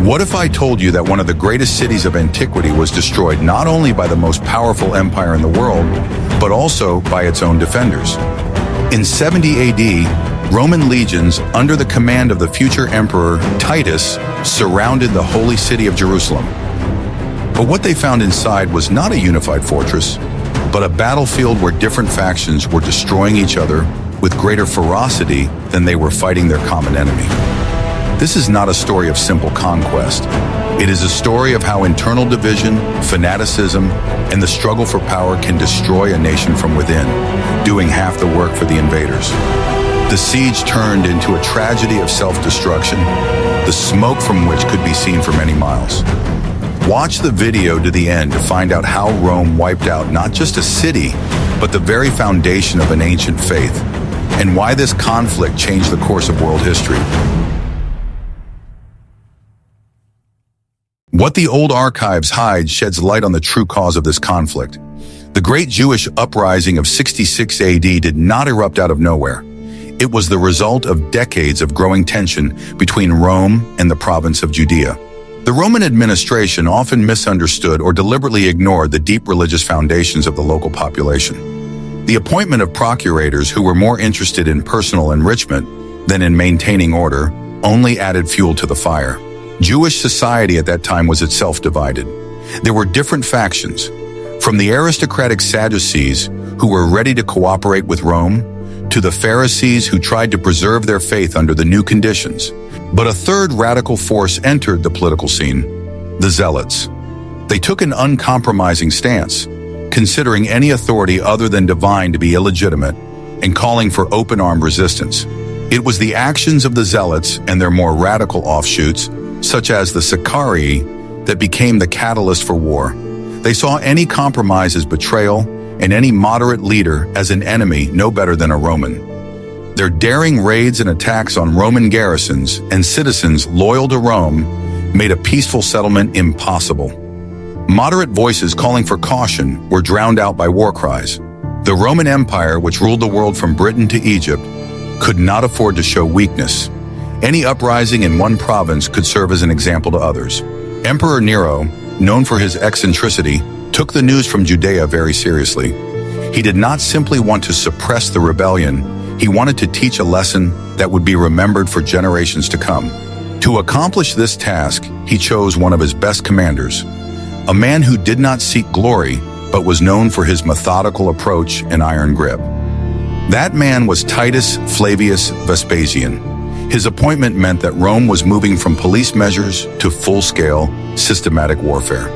What if I told you that one of the greatest cities of antiquity was destroyed not only by the most powerful empire in the world, but also by its own defenders? In 70 AD, Roman legions under the command of the future emperor Titus surrounded the holy city of Jerusalem. But what they found inside was not a unified fortress, but a battlefield where different factions were destroying each other with greater ferocity than they were fighting their common enemy. This is not a story of simple conquest. It is a story of how internal division, fanaticism, and the struggle for power can destroy a nation from within, doing half the work for the invaders. The siege turned into a tragedy of self-destruction, the smoke from which could be seen for many miles. Watch the video to the end to find out how Rome wiped out not just a city, but the very foundation of an ancient faith, and why this conflict changed the course of world history. What the old archives hide sheds light on the true cause of this conflict. The great Jewish uprising of 66 AD did not erupt out of nowhere. It was the result of decades of growing tension between Rome and the province of Judea. The Roman administration often misunderstood or deliberately ignored the deep religious foundations of the local population. The appointment of procurators who were more interested in personal enrichment than in maintaining order only added fuel to the fire. Jewish society at that time was itself divided. There were different factions, from the aristocratic Sadducees, who were ready to cooperate with Rome, to the Pharisees who tried to preserve their faith under the new conditions. But a third radical force entered the political scene, the Zealots. They took an uncompromising stance, considering any authority other than divine to be illegitimate and calling for open-armed resistance. It was the actions of the Zealots and their more radical offshoots, such as the Sicarii, that became the catalyst for war. They saw any compromise as betrayal and any moderate leader as an enemy no better than a Roman. Their daring raids and attacks on Roman garrisons and citizens loyal to Rome made a peaceful settlement impossible. Moderate voices calling for caution were drowned out by war cries. The Roman Empire, which ruled the world from Britain to Egypt, could not afford to show weakness. Any uprising in one province could serve as an example to others. Emperor Nero, known for his eccentricity, took the news from Judea very seriously. He did not simply want to suppress the rebellion, he wanted to teach a lesson that would be remembered for generations to come. To accomplish this task, he chose one of his best commanders, a man who did not seek glory, but was known for his methodical approach and iron grip. That man was Titus Flavius Vespasian. His appointment meant that Rome was moving from police measures to full-scale, systematic warfare.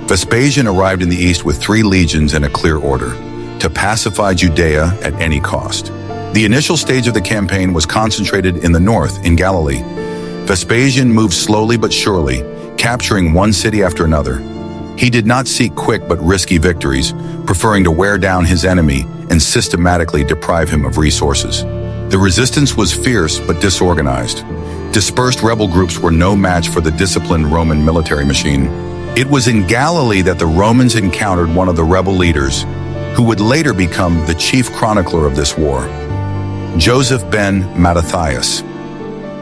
Vespasian arrived in the east with 3 legions and a clear order, to pacify Judea at any cost. The initial stage of the campaign was concentrated in the north, in Galilee. Vespasian moved slowly but surely, capturing one city after another. He did not seek quick but risky victories, preferring to wear down his enemy and systematically deprive him of resources. The resistance was fierce but disorganized. Dispersed rebel groups were no match for the disciplined Roman military machine. It was in Galilee that the Romans encountered one of the rebel leaders, who would later become the chief chronicler of this war, Joseph ben Mattathias.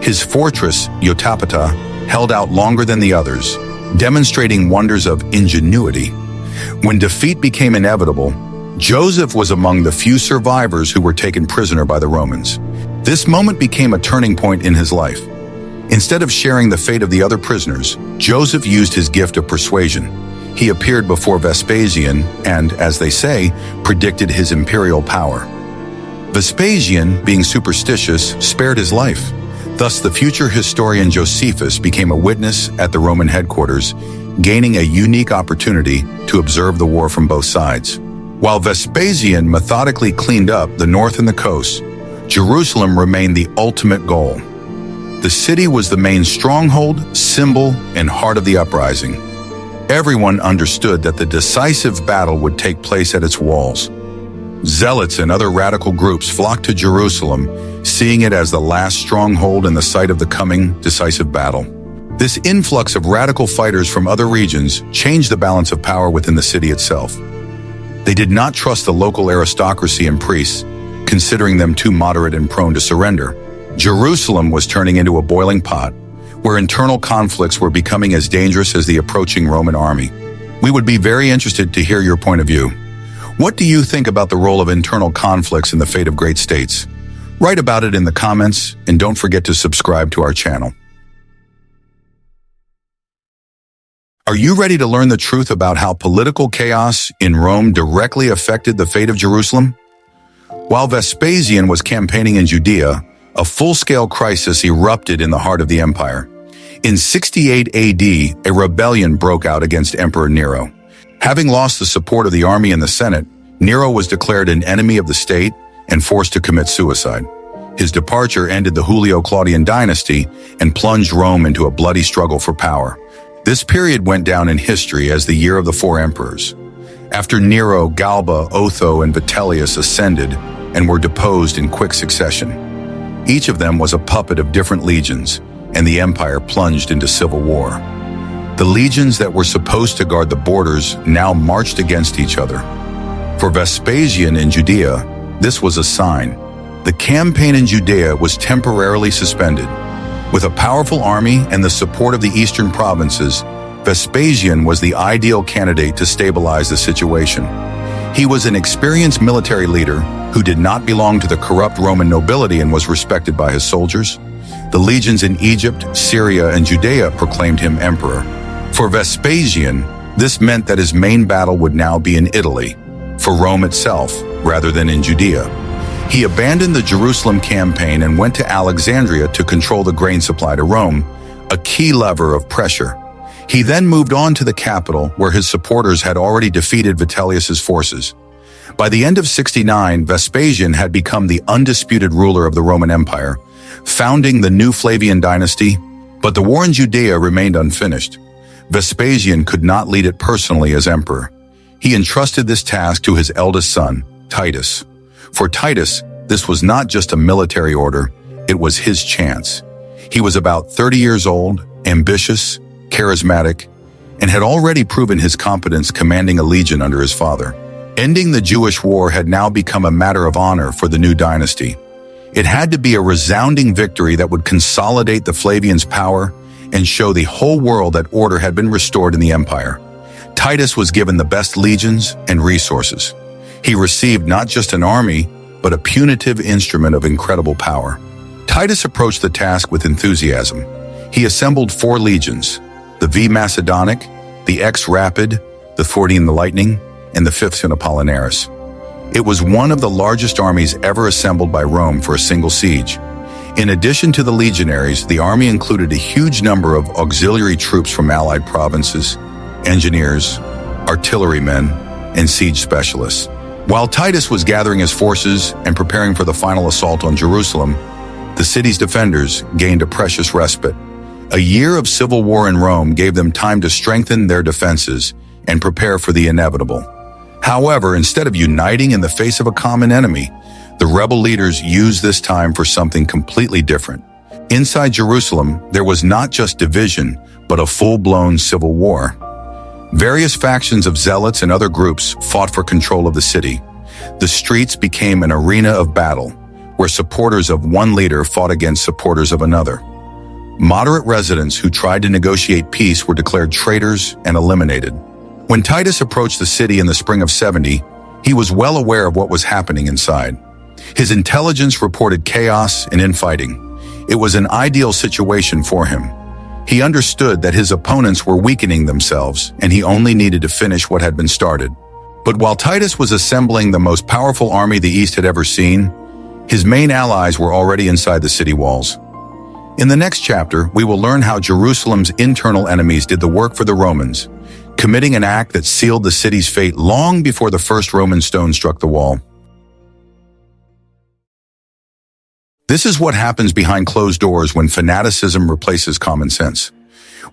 His fortress, Jotapata, held out longer than the others, demonstrating wonders of ingenuity. When defeat became inevitable, Joseph was among the few survivors who were taken prisoner by the Romans. This moment became a turning point in his life. Instead of sharing the fate of the other prisoners, Joseph used his gift of persuasion. He appeared before Vespasian and, as they say, predicted his imperial power. Vespasian, being superstitious, spared his life. Thus, the future historian Josephus became a witness at the Roman headquarters, gaining a unique opportunity to observe the war from both sides. While Vespasian methodically cleaned up the north and the coast, Jerusalem remained the ultimate goal. The city was the main stronghold, symbol, and heart of the uprising. Everyone understood that the decisive battle would take place at its walls. Zealots and other radical groups flocked to Jerusalem, seeing it as the last stronghold in the sight of the coming decisive battle. This influx of radical fighters from other regions changed the balance of power within the city itself. They did not trust the local aristocracy and priests, considering them too moderate and prone to surrender. Jerusalem was turning into a boiling pot, where internal conflicts were becoming as dangerous as the approaching Roman army. We would be very interested to hear your point of view. What do you think about the role of internal conflicts in the fate of great states? Write about it in the comments, and don't forget to subscribe to our channel. Are you ready to learn the truth about how political chaos in Rome directly affected the fate of Jerusalem? While Vespasian was campaigning in Judea, a full-scale crisis erupted in the heart of the empire. In 68 AD, a rebellion broke out against Emperor Nero. Having lost the support of the army and the Senate, Nero was declared an enemy of the state and forced to commit suicide. His departure ended the Julio-Claudian dynasty and plunged Rome into a bloody struggle for power. This period went down in history as the year of the four emperors. After Nero, Galba, Otho, and Vitellius ascended and were deposed in quick succession. Each of them was a puppet of different legions, and the empire plunged into civil war. The legions that were supposed to guard the borders now marched against each other. For Vespasian in Judea, this was a sign. The campaign in Judea was temporarily suspended. With a powerful army and the support of the eastern provinces, Vespasian was the ideal candidate to stabilize the situation. He was an experienced military leader who did not belong to the corrupt Roman nobility and was respected by his soldiers. The legions in Egypt, Syria, and Judea proclaimed him emperor. For Vespasian, this meant that his main battle would now be in Italy, for Rome itself, rather than in Judea. He abandoned the Jerusalem campaign and went to Alexandria to control the grain supply to Rome, a key lever of pressure. He then moved on to the capital, where his supporters had already defeated Vitellius's forces. By the end of 69, Vespasian had become the undisputed ruler of the Roman Empire, founding the new Flavian dynasty, but the war in Judea remained unfinished. Vespasian could not lead it personally as emperor. He entrusted this task to his eldest son, Titus. For Titus, this was not just a military order, it was his chance. He was about 30 years old, ambitious, charismatic, and had already proven his competence commanding a legion under his father. Ending the Jewish war had now become a matter of honor for the new dynasty. It had to be a resounding victory that would consolidate the Flavians' power and show the whole world that order had been restored in the empire. Titus was given the best legions and resources. He received not just an army, but a punitive instrument of incredible power. Titus approached the task with enthusiasm. He assembled 4 legions, the V Macedonic, the X Rapid, the 14 the Lightning, and the 5th Apollinaris. It was one of the largest armies ever assembled by Rome for a single siege. In addition to the legionaries, the army included a huge number of auxiliary troops from allied provinces, engineers, artillerymen, and siege specialists. While Titus was gathering his forces and preparing for the final assault on Jerusalem, the city's defenders gained a precious respite. A year of civil war in Rome gave them time to strengthen their defenses and prepare for the inevitable. However, instead of uniting in the face of a common enemy, the rebel leaders used this time for something completely different. Inside Jerusalem, there was not just division, but a full-blown civil war. Various factions of zealots and other groups fought for control of the city. The streets became an arena of battle, where supporters of one leader fought against supporters of another. Moderate residents who tried to negotiate peace were declared traitors and eliminated. When Titus approached the city in the spring of 70, he was well aware of what was happening inside. His intelligence reported chaos and infighting. It was an ideal situation for him. He understood that his opponents were weakening themselves, and he only needed to finish what had been started. But while Titus was assembling the most powerful army the East had ever seen, his main allies were already inside the city walls. In the next chapter, we will learn how Jerusalem's internal enemies did the work for the Romans, committing an act that sealed the city's fate long before the first Roman stone struck the wall. This is what happens behind closed doors when fanaticism replaces common sense.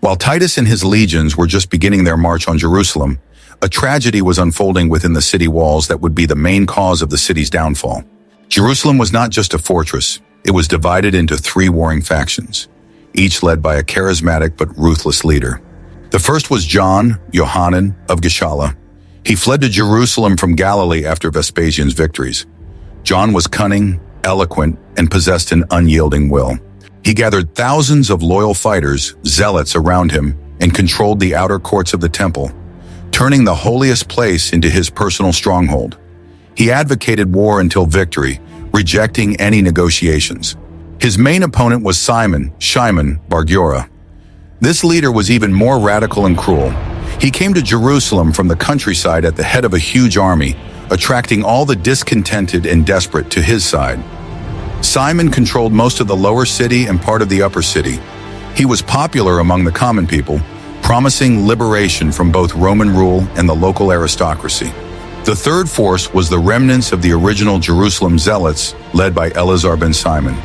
While Titus and his legions were just beginning their march on Jerusalem, a tragedy was unfolding within the city walls that would be the main cause of the city's downfall. Jerusalem was not just a fortress, it was divided into 3 warring factions, each led by a charismatic but ruthless leader. The first was Johanan of Gischala. He fled to Jerusalem from Galilee after Vespasian's victories. John was cunning, eloquent, and possessed an unyielding will. He gathered thousands of loyal fighters, zealots, around him and controlled the outer courts of the temple, turning the holiest place into his personal stronghold. He advocated war until victory, rejecting any negotiations. His main opponent was Shimon Bar Giora. This leader was even more radical and cruel. He came to Jerusalem from the countryside at the head of a huge army, attracting all the discontented and desperate to his side. Simon controlled most of the lower city and part of the upper city. He was popular among the common people, promising liberation from both Roman rule and the local aristocracy. The third force was the remnants of the original Jerusalem zealots, led by Eleazar ben Simon.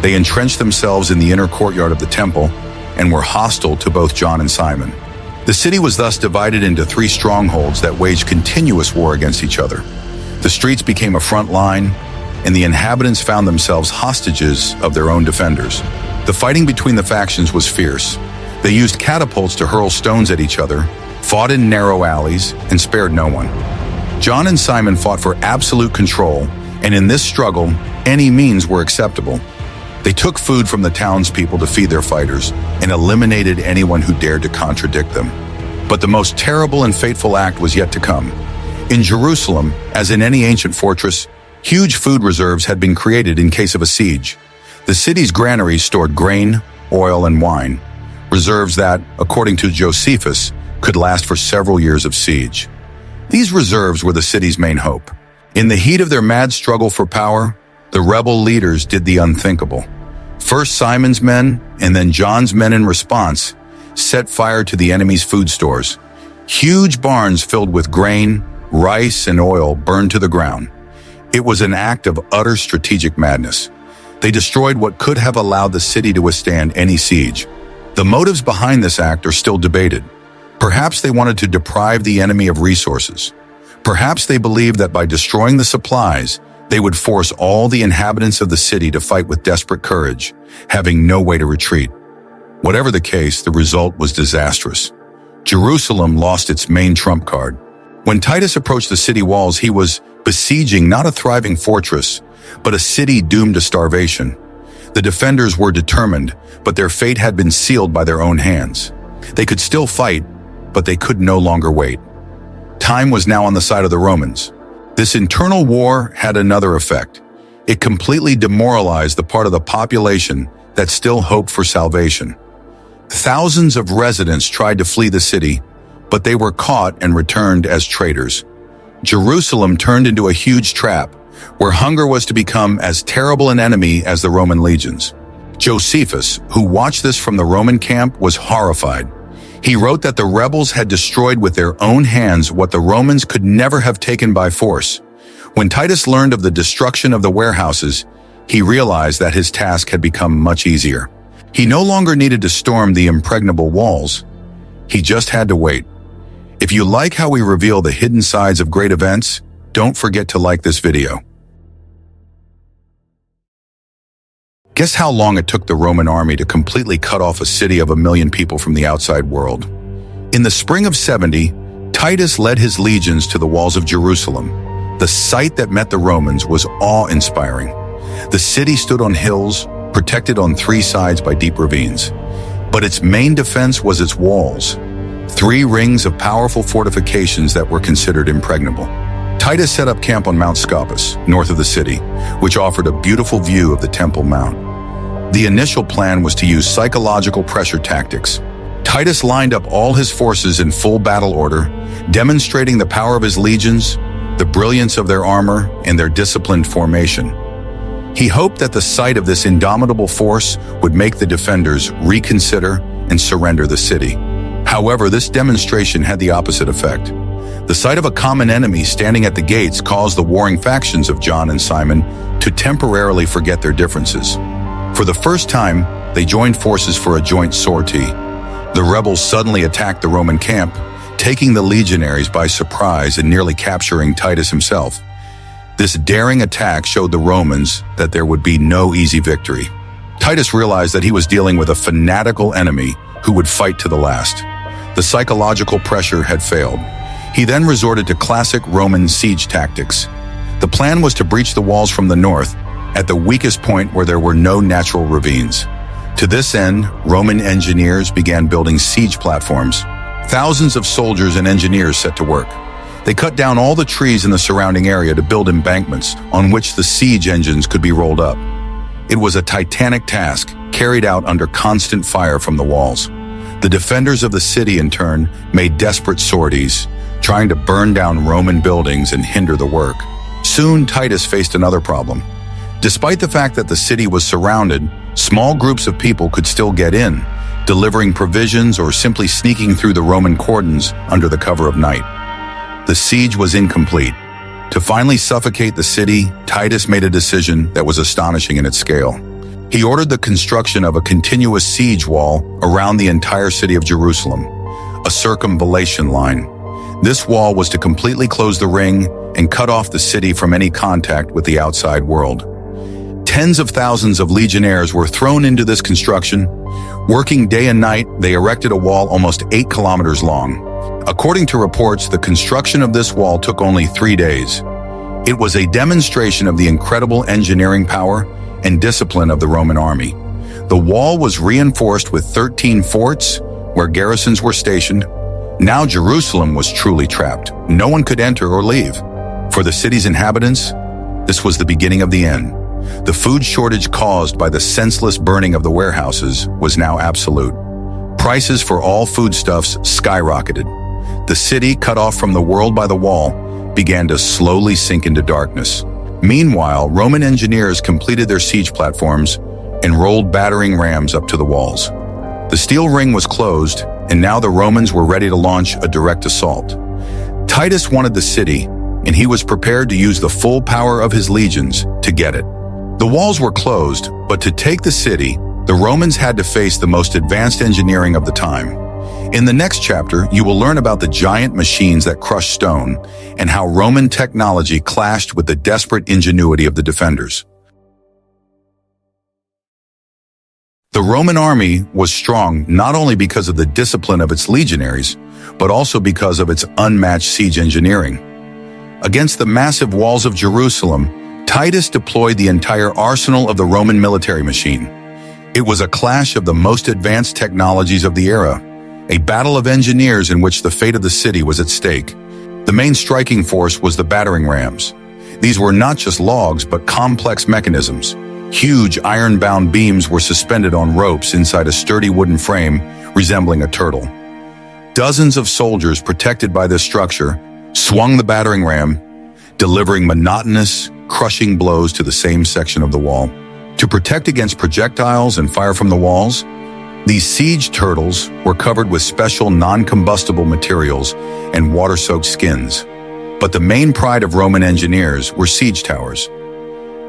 They entrenched themselves in the inner courtyard of the temple and were hostile to both John and Simon. The city was thus divided into 3 strongholds that waged continuous war against each other. The streets became a front line, and the inhabitants found themselves hostages of their own defenders. The fighting between the factions was fierce. They used catapults to hurl stones at each other, fought in narrow alleys, and spared no one. John and Simon fought for absolute control, and in this struggle, any means were acceptable. They took food from the townspeople to feed their fighters and eliminated anyone who dared to contradict them. But the most terrible and fateful act was yet to come. In Jerusalem, as in any ancient fortress, huge food reserves had been created in case of a siege. The city's granaries stored grain, oil, and wine, reserves that, according to Josephus, could last for several years of siege. These reserves were the city's main hope. In the heat of their mad struggle for power, the rebel leaders did the unthinkable. First Simon's men, and then John's men in response, set fire to the enemy's food stores. Huge barns filled with grain, rice, and oil burned to the ground. It was an act of utter strategic madness. They destroyed what could have allowed the city to withstand any siege. The motives behind this act are still debated. Perhaps they wanted to deprive the enemy of resources. Perhaps they believed that by destroying the supplies, they would force all the inhabitants of the city to fight with desperate courage, having no way to retreat. Whatever the case, the result was disastrous. Jerusalem lost its main trump card. When Titus approached the city walls, he was besieging not a thriving fortress, but a city doomed to starvation. The defenders were determined, but their fate had been sealed by their own hands. They could still fight, but they could no longer wait. Time was now on the side of the Romans. This internal war had another effect. It completely demoralized the part of the population that still hoped for salvation. Thousands of residents tried to flee the city, but they were caught and returned as traitors. Jerusalem turned into a huge trap, where hunger was to become as terrible an enemy as the Roman legions. Josephus, who watched this from the Roman camp, was horrified. He wrote that the rebels had destroyed with their own hands what the Romans could never have taken by force. When Titus learned of the destruction of the warehouses, he realized that his task had become much easier. He no longer needed to storm the impregnable walls. He just had to wait. If you like how we reveal the hidden sides of great events, don't forget to like this video. Guess how long it took the Roman army to completely cut off a city of 1 million people from the outside world? In the spring of 70, Titus led his legions to the walls of Jerusalem. The sight that met the Romans was awe-inspiring. The city stood on hills, protected on 3 sides by deep ravines. But its main defense was its walls, 3 rings of powerful fortifications that were considered impregnable. Titus set up camp on Mount Scopus, north of the city, which offered a beautiful view of the Temple Mount. The initial plan was to use psychological pressure tactics. Titus lined up all his forces in full battle order, demonstrating the power of his legions, the brilliance of their armor, and their disciplined formation. He hoped that the sight of this indomitable force would make the defenders reconsider and surrender the city. However, this demonstration had the opposite effect. The sight of a common enemy standing at the gates caused the warring factions of John and Simon to temporarily forget their differences. For the first time, they joined forces for a joint sortie. The rebels suddenly attacked the Roman camp, taking the legionaries by surprise and nearly capturing Titus himself. This daring attack showed the Romans that there would be no easy victory. Titus realized that he was dealing with a fanatical enemy who would fight to the last. The psychological pressure had failed. He then resorted to classic Roman siege tactics. The plan was to breach the walls from the north, at the weakest point where there were no natural ravines. To this end, Roman engineers began building siege platforms. Thousands of soldiers and engineers set to work. They cut down all the trees in the surrounding area to build embankments on which the siege engines could be rolled up. It was a titanic task, carried out under constant fire from the walls. The defenders of the city, in turn, made desperate sorties, trying to burn down Roman buildings and hinder the work. Soon, Titus faced another problem. Despite the fact that the city was surrounded, small groups of people could still get in, delivering provisions or simply sneaking through the Roman cordons under the cover of night. The siege was incomplete. To finally suffocate the city, Titus made a decision that was astonishing in its scale. He ordered the construction of a continuous siege wall around the entire city of Jerusalem, a circumvallation line. This wall was to completely close the ring and cut off the city from any contact with the outside world. Tens of thousands of legionnaires were thrown into this construction. Working day and night, they erected a wall almost 8 kilometers long. According to reports, the construction of this wall took only 3 days. It was a demonstration of the incredible engineering power and discipline of the Roman army. The wall was reinforced with 13 forts where garrisons were stationed. Now Jerusalem was truly trapped. No one could enter or leave. For the city's inhabitants, this was the beginning of the end. The food shortage caused by the senseless burning of the warehouses was now absolute. Prices for all foodstuffs skyrocketed. The city, cut off from the world by the wall, began to slowly sink into darkness. Meanwhile, Roman engineers completed their siege platforms and rolled battering rams up to the walls. The steel ring was closed, and now the Romans were ready to launch a direct assault. Titus wanted the city, and he was prepared to use the full power of his legions to get it. The walls were closed, but to take the city, the Romans had to face the most advanced engineering of the time. In the next chapter, you will learn about the giant machines that crushed stone and how Roman technology clashed with the desperate ingenuity of the defenders. The Roman army was strong not only because of the discipline of its legionaries, but also because of its unmatched siege engineering. Against the massive walls of Jerusalem, Titus deployed the entire arsenal of the Roman military machine. It was a clash of the most advanced technologies of the era, a battle of engineers in which the fate of the city was at stake. The main striking force was the battering rams. These were not just logs, but complex mechanisms. Huge iron-bound beams were suspended on ropes inside a sturdy wooden frame resembling a turtle. Dozens of soldiers protected by this structure swung the battering ram, delivering monotonous, crushing blows to the same section of the wall. To protect against projectiles and fire from the walls, these siege turtles were covered with special non-combustible materials and water-soaked skins. But the main pride of Roman engineers were siege towers.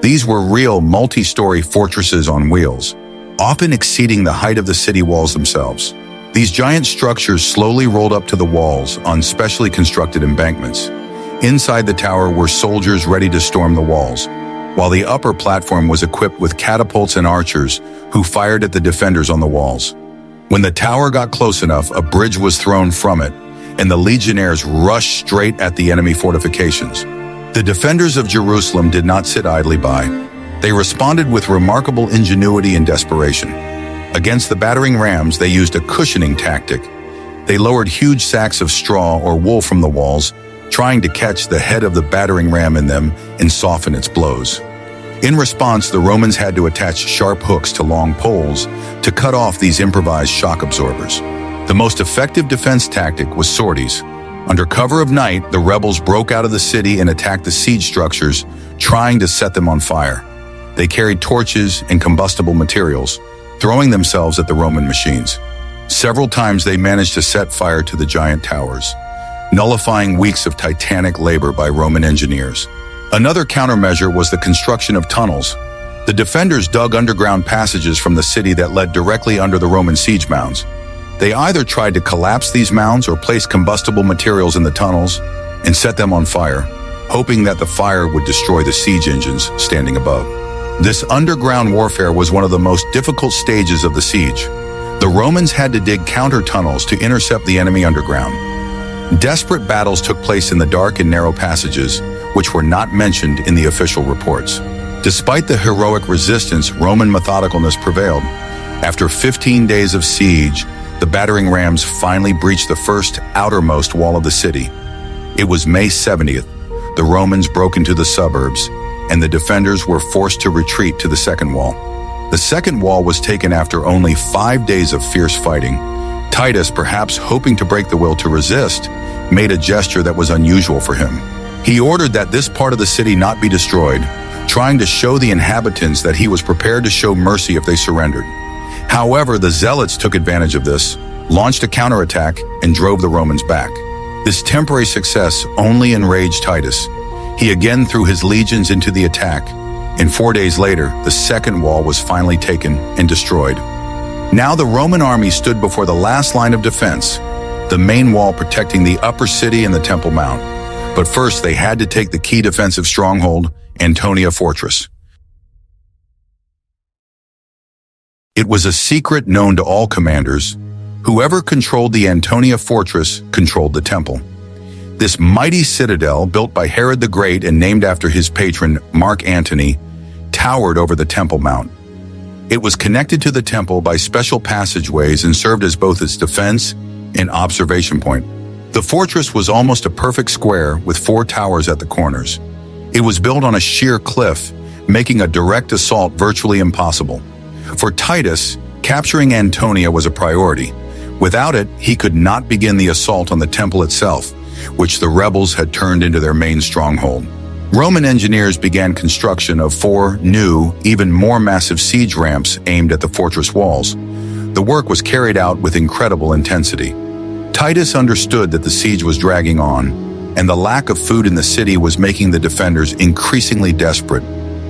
These were real multi-story fortresses on wheels, often exceeding the height of the city walls themselves. These giant structures slowly rolled up to the walls on specially constructed embankments. Inside the tower were soldiers ready to storm the walls, while the upper platform was equipped with catapults and archers who fired at the defenders on the walls. When the tower got close enough, a bridge was thrown from it, and the legionnaires rushed straight at the enemy fortifications. The defenders of Jerusalem did not sit idly by. They responded with remarkable ingenuity and desperation. Against the battering rams, they used a cushioning tactic. They lowered huge sacks of straw or wool from the walls, trying to catch the head of the battering ram in them and soften its blows. In response, the Romans had to attach sharp hooks to long poles to cut off these improvised shock absorbers. The most effective defense tactic was sorties. Under cover of night, the rebels broke out of the city and attacked the siege structures, trying to set them on fire. They carried torches and combustible materials, throwing themselves at the Roman machines. Several times they managed to set fire to the giant towers, nullifying weeks of titanic labor by Roman engineers. Another countermeasure was the construction of tunnels. The defenders dug underground passages from the city that led directly under the Roman siege mounds. They either tried to collapse these mounds or place combustible materials in the tunnels and set them on fire, hoping that the fire would destroy the siege engines standing above. This underground warfare was one of the most difficult stages of the siege. The Romans had to dig counter tunnels to intercept the enemy underground. Desperate battles took place in the dark and narrow passages, which were not mentioned in the official reports. Despite the heroic resistance, Roman methodicalness prevailed. After 15 days of siege, the battering rams finally breached the first outermost wall of the city. It was May 70th. The Romans broke into the suburbs, and the defenders were forced to retreat to the second wall. The second wall was taken after only 5 days of fierce fighting. Titus, perhaps hoping to break the will to resist, made a gesture that was unusual for him. He ordered that this part of the city not be destroyed, trying to show the inhabitants that he was prepared to show mercy if they surrendered. However, the Zealots took advantage of this, launched a counterattack, and drove the Romans back. This temporary success only enraged Titus. He again threw his legions into the attack, and 4 days later, the second wall was finally taken and destroyed. Now the Roman army stood before the last line of defense, the main wall protecting the upper city and the Temple Mount. But first, they had to take the key defensive stronghold, Antonia Fortress. It was a secret known to all commanders. Whoever controlled the Antonia Fortress controlled the temple. This mighty citadel, built by Herod the Great and named after his patron, Mark Antony, towered over the Temple Mount. It was connected to the temple by special passageways and served as both its defense and observation point. The fortress was almost a perfect square with 4 towers at the corners. It was built on a sheer cliff, making a direct assault virtually impossible. For Titus, capturing Antonia was a priority. Without it, he could not begin the assault on the temple itself, which the rebels had turned into their main stronghold. Roman engineers began construction of 4 new, even more massive siege ramps aimed at the fortress walls. The work was carried out with incredible intensity. Titus understood that the siege was dragging on, and the lack of food in the city was making the defenders increasingly desperate,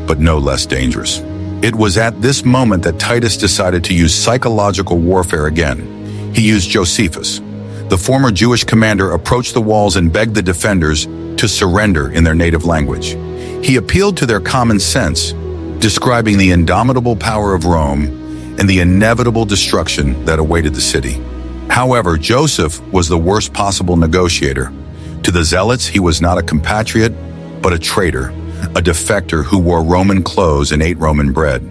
but no less dangerous. It was at this moment that Titus decided to use psychological warfare again. He used Josephus. The former Jewish commander approached the walls and begged the defenders to surrender in their native language. He appealed to their common sense, describing the indomitable power of Rome and the inevitable destruction that awaited the city. However, Joseph was the worst possible negotiator. To the Zealots, he was not a compatriot, but a traitor, a defector who wore Roman clothes and ate Roman bread.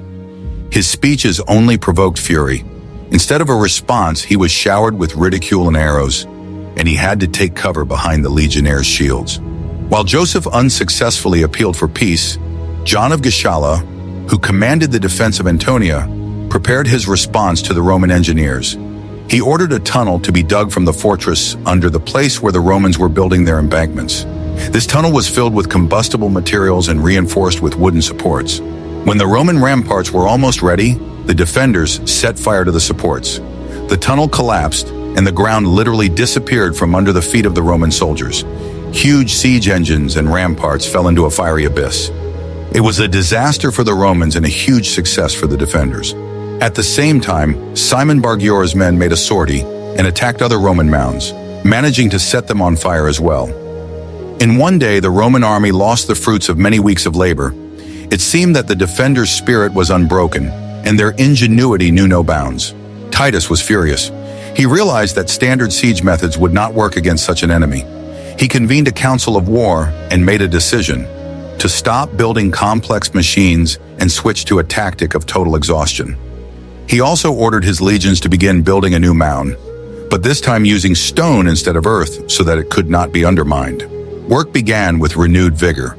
His speeches only provoked fury. Instead of a response, he was showered with ridicule and arrows, and he had to take cover behind the legionnaires' shields. While Joseph unsuccessfully appealed for peace, John of Gischala, who commanded the defense of Antonia, prepared his response to the Roman engineers. He ordered a tunnel to be dug from the fortress under the place where the Romans were building their embankments. This tunnel was filled with combustible materials and reinforced with wooden supports. When the Roman ramparts were almost ready, the defenders set fire to the supports. The tunnel collapsed, and the ground literally disappeared from under the feet of the Roman soldiers. Huge siege engines and ramparts fell into a fiery abyss. It was a disaster for the Romans and a huge success for the defenders. At the same time, Simon Bar-Gior's men made a sortie and attacked other Roman mounds, managing to set them on fire as well. In one day, the Roman army lost the fruits of many weeks of labor. It seemed that the defenders' spirit was unbroken, and their ingenuity knew no bounds. Titus was furious. He realized that standard siege methods would not work against such an enemy. He convened a council of war and made a decision to stop building complex machines and switch to a tactic of total exhaustion. He also ordered his legions to begin building a new mound, but this time using stone instead of earth so that it could not be undermined. Work began with renewed vigor.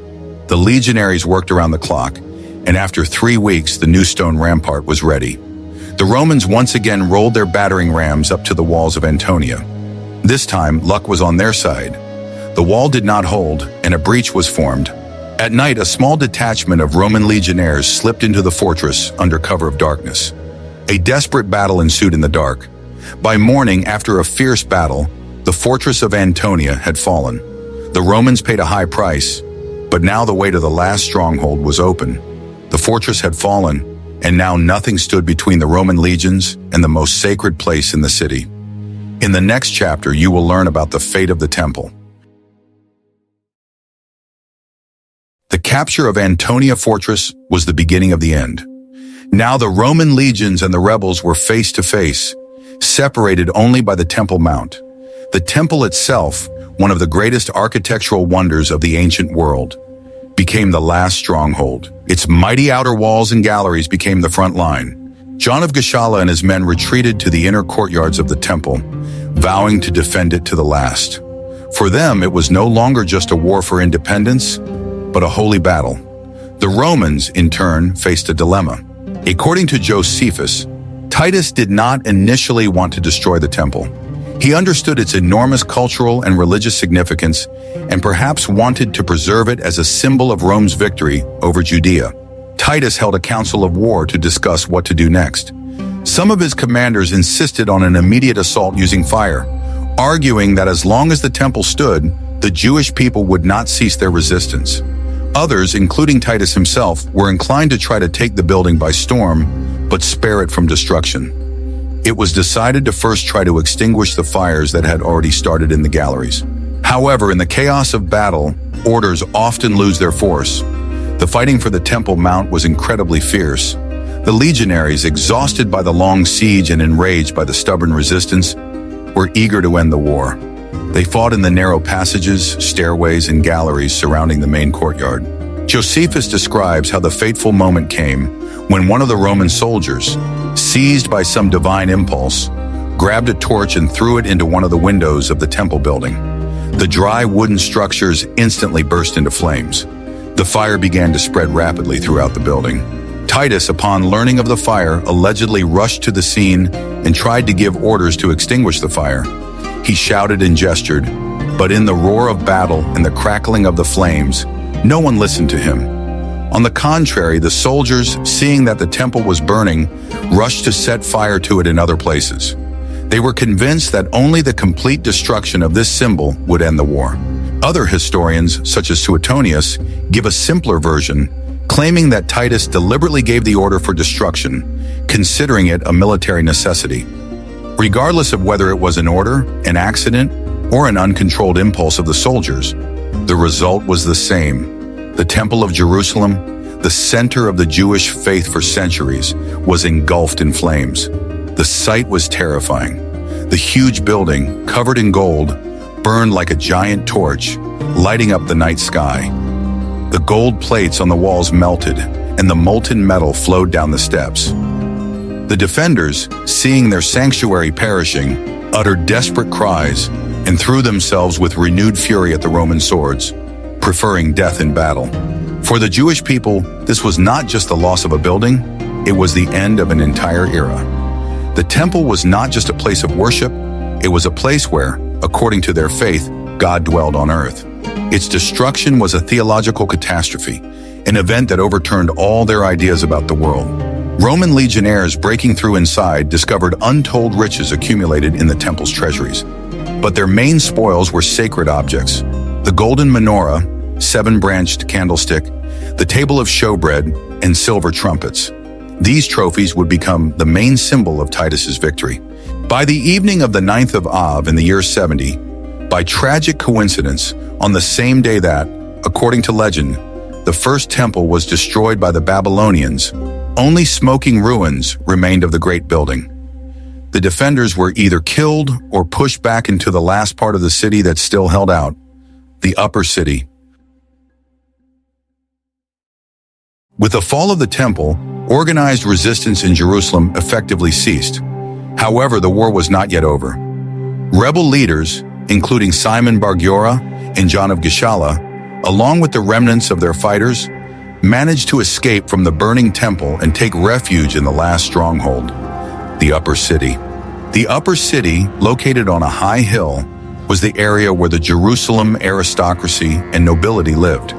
The legionaries worked around the clock, and after 3 weeks, the new stone rampart was ready. The Romans once again rolled their battering rams up to the walls of Antonia. This time, luck was on their side. The wall did not hold, and a breach was formed. At night, a small detachment of Roman legionnaires slipped into the fortress under cover of darkness. A desperate battle ensued in the dark. By morning, after a fierce battle, the fortress of Antonia had fallen. The Romans paid a high price, but now the way to the last stronghold was open. The fortress had fallen, and now nothing stood between the Roman legions and the most sacred place in the city. In the next chapter, you will learn about the fate of the temple. The capture of Antonia Fortress was the beginning of the end. Now the Roman legions and the rebels were face to face, separated only by the Temple Mount. The temple itself, one of the greatest architectural wonders of the ancient world, became the last stronghold. Its mighty outer walls and galleries became the front line. John of Gischala and his men retreated to the inner courtyards of the temple, vowing to defend it to the last. For them, it was no longer just a war for independence, but a holy battle. The Romans, in turn, faced a dilemma. According to Josephus, Titus did not initially want to destroy the temple. He understood its enormous cultural and religious significance and perhaps wanted to preserve it as a symbol of Rome's victory over Judea. Titus held a council of war to discuss what to do next. Some of his commanders insisted on an immediate assault using fire, arguing that as long as the temple stood, the Jewish people would not cease their resistance. Others, including Titus himself, were inclined to try to take the building by storm, but spare it from destruction. It was decided to first try to extinguish the fires that had already started in the galleries. However, in the chaos of battle, orders often lose their force. The fighting for the Temple Mount was incredibly fierce. The legionaries, exhausted by the long siege and enraged by the stubborn resistance, were eager to end the war. They fought in the narrow passages, stairways, and galleries surrounding the main courtyard. Josephus describes how the fateful moment came when one of the Roman soldiers, seized by some divine impulse, grabbed a torch and threw it into one of the windows of the temple building. The dry wooden structures instantly burst into flames. The fire began to spread rapidly throughout the building. Titus, upon learning of the fire, allegedly rushed to the scene and tried to give orders to extinguish the fire. He shouted and gestured, but in the roar of battle and the crackling of the flames, no one listened to him. On the contrary, the soldiers, seeing that the temple was burning, rushed to set fire to it in other places. They were convinced that only the complete destruction of this symbol would end the war. Other historians, such as Suetonius, give a simpler version, claiming that Titus deliberately gave the order for destruction, considering it a military necessity. Regardless of whether it was an order, an accident, or an uncontrolled impulse of the soldiers, the result was the same. The Temple of Jerusalem, the center of the Jewish faith for centuries, was engulfed in flames. The sight was terrifying. The huge building, covered in gold, burned like a giant torch, lighting up the night sky. The gold plates on the walls melted, and the molten metal flowed down the steps. The defenders, seeing their sanctuary perishing, uttered desperate cries and threw themselves with renewed fury at the Roman swords, preferring death in battle. For the Jewish people, this was not just the loss of a building, it was the end of an entire era. The temple was not just a place of worship, it was a place where, according to their faith, God dwelled on earth. Its destruction was a theological catastrophe, an event that overturned all their ideas about the world. Roman legionnaires breaking through inside discovered untold riches accumulated in the temple's treasuries. But their main spoils were sacred objects: the golden menorah, 7-branched candlestick, the table of showbread, and silver trumpets. These trophies would become the main symbol of Titus's victory. By the evening of the 9th of Av in the year 70, by tragic coincidence, on the same day that, according to legend, the first temple was destroyed by the Babylonians, only smoking ruins remained of the great building. The defenders were either killed or pushed back into the last part of the city that still held out, the upper city. With the fall of the temple, organized resistance in Jerusalem effectively ceased. However, the war was not yet over. Rebel leaders, including Simon Bar Giora and John of Gischala, along with the remnants of their fighters, managed to escape from the burning temple and take refuge in the last stronghold, the upper city. The upper city, located on a high hill, was the area where the Jerusalem aristocracy and nobility lived.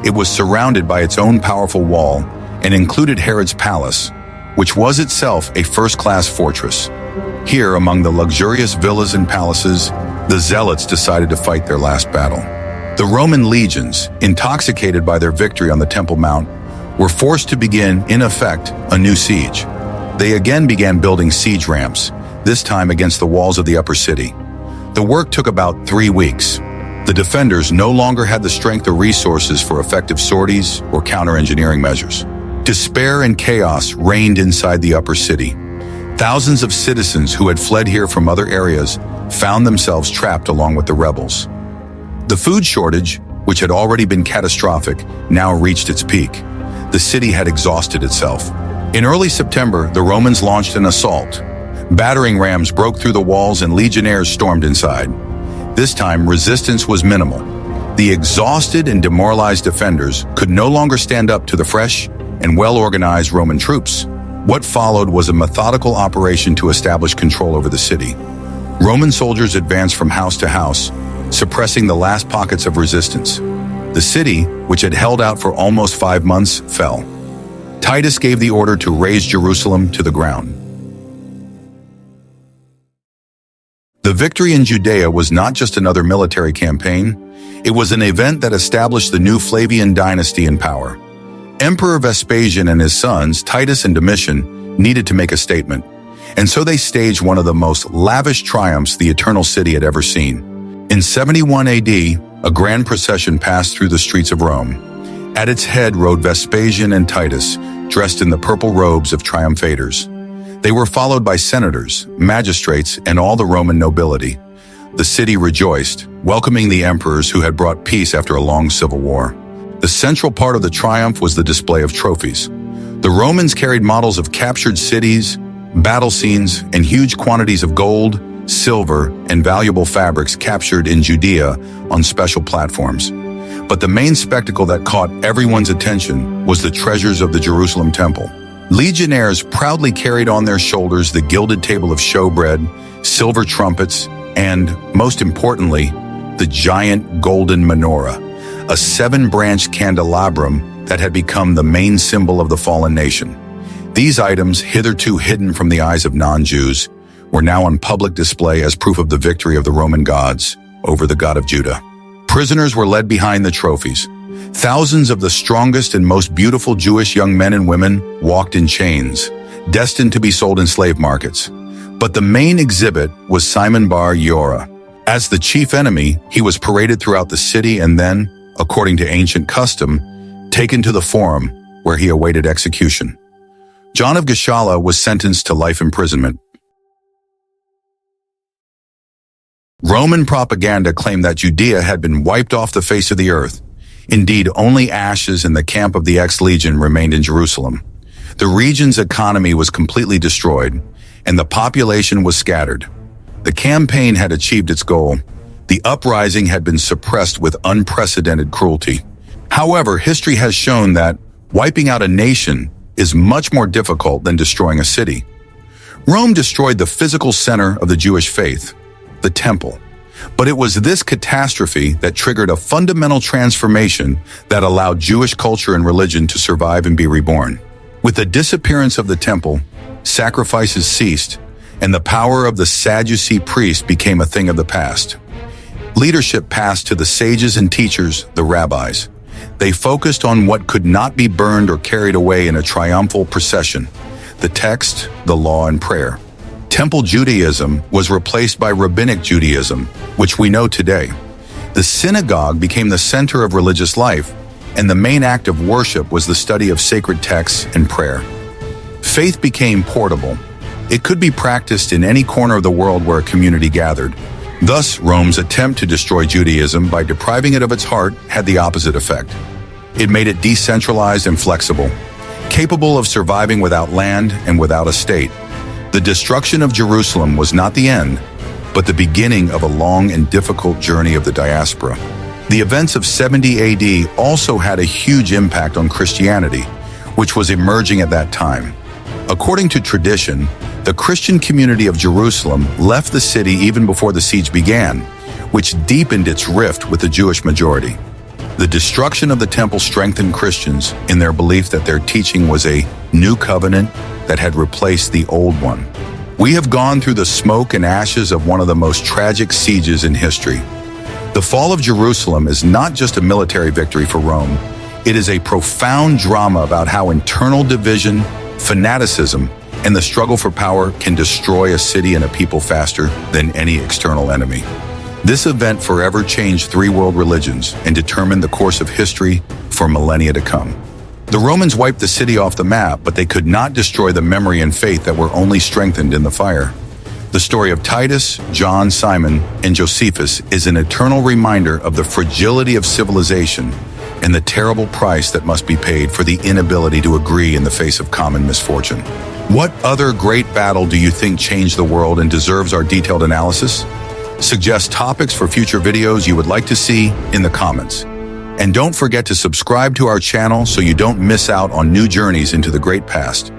It was surrounded by its own powerful wall and included Herod's palace, which was itself a first-class fortress. Here, among the luxurious villas and palaces, the Zealots decided to fight their last battle. The Roman legions, intoxicated by their victory on the Temple Mount, were forced to begin, in effect, a new siege. They again began building siege ramps, this time against the walls of the upper city. The work took about 3 weeks. The defenders no longer had the strength or resources for effective sorties or counter-engineering measures. Despair and chaos reigned inside the upper city. Thousands of citizens who had fled here from other areas found themselves trapped along with the rebels. The food shortage, which had already been catastrophic, now reached its peak. The city had exhausted itself. In early September, the Romans launched an assault. Battering rams broke through the walls and legionnaires stormed inside. This time, resistance was minimal. The exhausted and demoralized defenders could no longer stand up to the fresh and well-organized Roman troops. What followed was a methodical operation to establish control over the city. Roman soldiers advanced from house to house, suppressing the last pockets of resistance. The city, which had held out for almost 5 months, fell. Titus gave the order to raze Jerusalem to the ground. The victory in Judea was not just another military campaign. It was an event that established the new Flavian dynasty in power. Emperor Vespasian and his sons, Titus and Domitian, needed to make a statement, and so they staged one of the most lavish triumphs the Eternal City had ever seen. In 71 AD, a grand procession passed through the streets of Rome. At its head rode Vespasian and Titus, dressed in the purple robes of triumphators. They were followed by senators, magistrates, and all the Roman nobility. The city rejoiced, welcoming the emperors who had brought peace after a long civil war. The central part of the triumph was the display of trophies. The Romans carried models of captured cities, battle scenes, and huge quantities of gold, silver, and valuable fabrics captured in Judea on special platforms. But the main spectacle that caught everyone's attention was the treasures of the Jerusalem temple. Legionnaires proudly carried on their shoulders the gilded table of showbread, silver trumpets, and, most importantly, the giant golden menorah, a 7-branched candelabrum that had become the main symbol of the fallen nation. These items, hitherto hidden from the eyes of non-Jews, were now on public display as proof of the victory of the Roman gods over the God of Judah. Prisoners were led behind the trophies. Thousands of the strongest and most beautiful Jewish young men and women walked in chains, destined to be sold in slave markets. But the main exhibit was Simon Bar Yohai. As the chief enemy, he was paraded throughout the city and then, according to ancient custom, taken to the forum where he awaited execution. John of Gischala was sentenced to life imprisonment. Roman propaganda claimed that Judea had been wiped off the face of the earth. Indeed, only ashes in the camp of the ex-legion remained in Jerusalem. The region's economy was completely destroyed, and the population was scattered. The campaign had achieved its goal. The uprising had been suppressed with unprecedented cruelty. However, history has shown that wiping out a nation is much more difficult than destroying a city. Rome destroyed the physical center of the Jewish faith, the temple. But it was this catastrophe that triggered a fundamental transformation that allowed Jewish culture and religion to survive and be reborn. With the disappearance of the temple, sacrifices ceased, and the power of the Sadducee priest became a thing of the past. Leadership passed to the sages and teachers, the rabbis. They focused on what could not be burned or carried away in a triumphal procession: the text, the law, and prayer. Temple Judaism was replaced by Rabbinic Judaism, which we know today. The synagogue became the center of religious life, and the main act of worship was the study of sacred texts and prayer. Faith became portable. It could be practiced in any corner of the world where a community gathered. Thus, Rome's attempt to destroy Judaism by depriving it of its heart had the opposite effect. It made it decentralized and flexible, capable of surviving without land and without a state. The destruction of Jerusalem was not the end, but the beginning of a long and difficult journey of the diaspora. The events of 70 AD also had a huge impact on Christianity, which was emerging at that time. According to tradition, the Christian community of Jerusalem left the city even before the siege began, which deepened its rift with the Jewish majority. The destruction of the temple strengthened Christians in their belief that their teaching was a new covenant that had replaced the old one. We have gone through the smoke and ashes of one of the most tragic sieges in history. The fall of Jerusalem is not just a military victory for Rome. It is a profound drama about how internal division, fanaticism, and the struggle for power can destroy a city and a people faster than any external enemy. This event forever changed 3 world religions and determined the course of history for millennia to come. The Romans wiped the city off the map, but they could not destroy the memory and faith that were only strengthened in the fire. The story of Titus, John, Simon, and Josephus is an eternal reminder of the fragility of civilization, and the terrible price that must be paid for the inability to agree in the face of common misfortune. What other great battle do you think changed the world and deserves our detailed analysis? Suggest topics for future videos you would like to see in the comments. And don't forget to subscribe to our channel so you don't miss out on new journeys into the great past.